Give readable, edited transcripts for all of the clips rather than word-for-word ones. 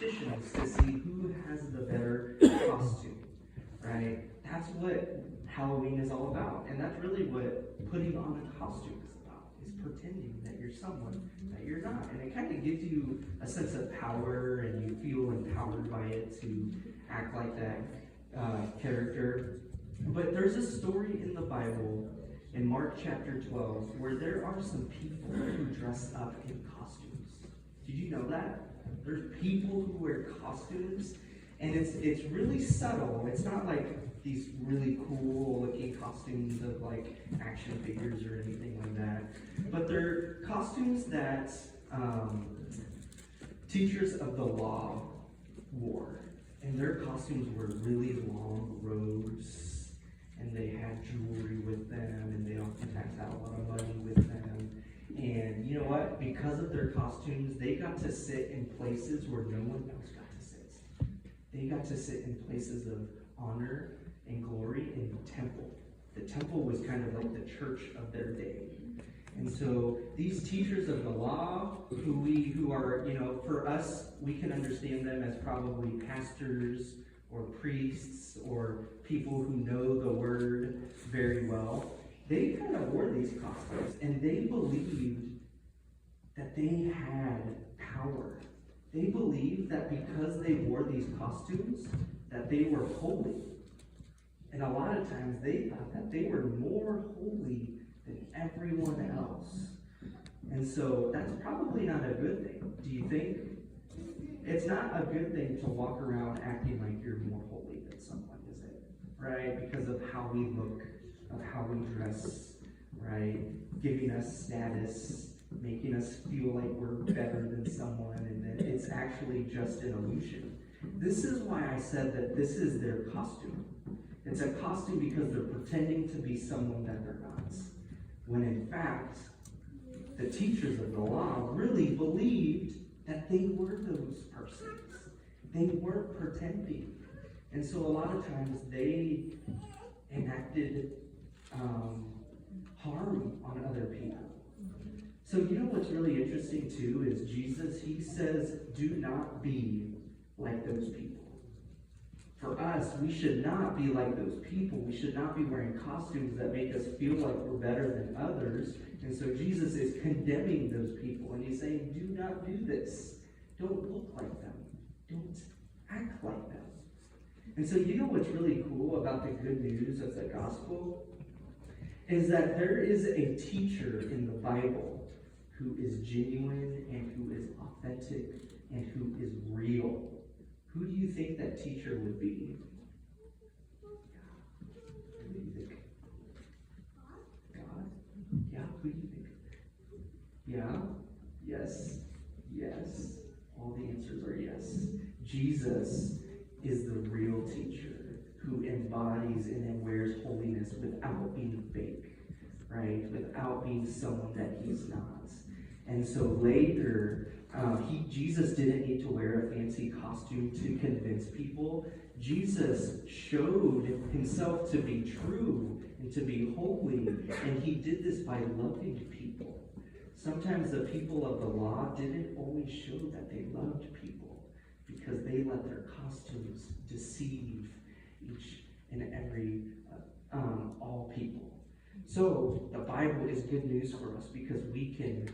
competitions to see who has the better costume, right? That's what Halloween is all about. And that's really what putting on a costume is about, is pretending that you're someone that you're not. And it kind of gives you a sense of power, and you feel empowered by it to act like that character. But there's a story in the Bible, in Mark chapter 12, where there are some people who dress up in costumes. Did you know that? There's people who wear costumes, and it's really subtle. It's not like these really cool looking costumes of like action figures or anything like that. But they're costumes that teachers of the law wore. And their costumes were really long robes, and they had jewelry with them, and they oftentimes had a lot of money with them. And you know what? Because of their costumes, they got to sit in places where no one else got to sit. They got to sit in places of honor and glory in the temple. The temple was kind of like the church of their day. And so these teachers of the law, who are, for us, we can understand them as probably pastors or priests or people who know the word very well. They kind of wore these costumes, and they believed that they had power. They believed that because they wore these costumes, that they were holy. And a lot of times they thought that they were more holy than everyone else. And so that's probably not a good thing. Do you think? It's not a good thing to walk around acting like you're more holy than someone, is it? Right? Because of how we look, of how we dress, right? Giving us status, making us feel like we're better than someone, and that it's actually just an illusion. This is why I said that this is their costume. It's a costume because they're pretending to be someone that they're not. When in fact, the teachers of the law really believed that they were those persons. They weren't pretending. And so a lot of times they enacted harm on other people. So you know what's really interesting too is Jesus, he says, do not be like those people. For us, we should not be like those people. We should not be wearing costumes that make us feel like we're better than others. And so Jesus is condemning those people. And he's saying, do not do this. Don't look like them. Don't act like them. And so you know what's really cool about the good news of the gospel? Is that there is a teacher in the Bible who is genuine and who is authentic and who is real. Who do you think that teacher would be? Who do you think? God? Yeah, who do you think? Yeah? Yes? Yes? All the answers are yes. Jesus is the real teacher who embodies and wears holiness without being fake, right? Without being someone that he's not. And so later, Jesus didn't need to wear a fancy costume to convince people. Jesus showed himself to be true and to be holy, and he did this by loving people. Sometimes the people of the law didn't always show that they loved people because they let their costumes deceive each and every, all people. So the Bible is good news for us because we can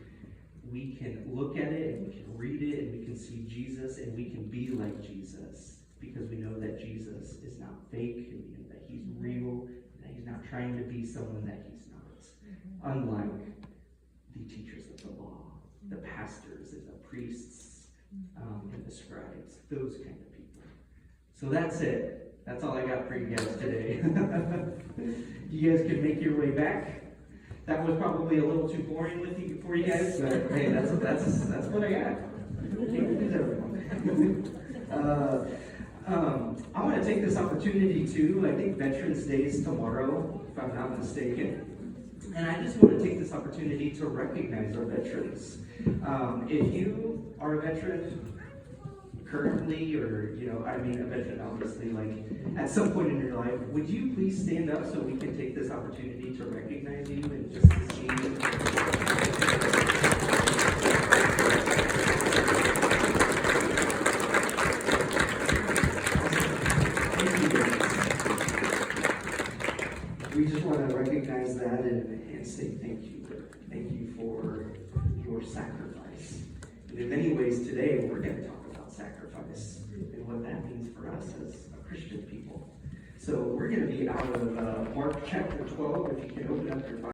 look at it and we can read it and we can see Jesus and we can be like Jesus because we know that Jesus is not fake and that he's real, and that he's not trying to be someone that he's not. Unlike the teachers of the law, the pastors and the priests and the scribes, those kind of people. So that's it. That's all I got for you guys today. You guys can make your way back. That was probably a little too boring for you guys, but hey, that's what I got. Can't please everyone. I want to take this opportunity too. I think Veterans Day is tomorrow, if I'm not mistaken. And I just want to take this opportunity to recognize our veterans. If you are a veteran currently, or a veteran obviously, like at some point in your life, would you please stand up so we can take this opportunity to recognize you and just to see you? we just want to recognize that and say thank you. Thank you for your sacrifice. And in many ways today, we're going to talk about sacrifice and what that means for us as a Christian people. So we're going to be out of Mark chapter 12, if you can open up your Bible.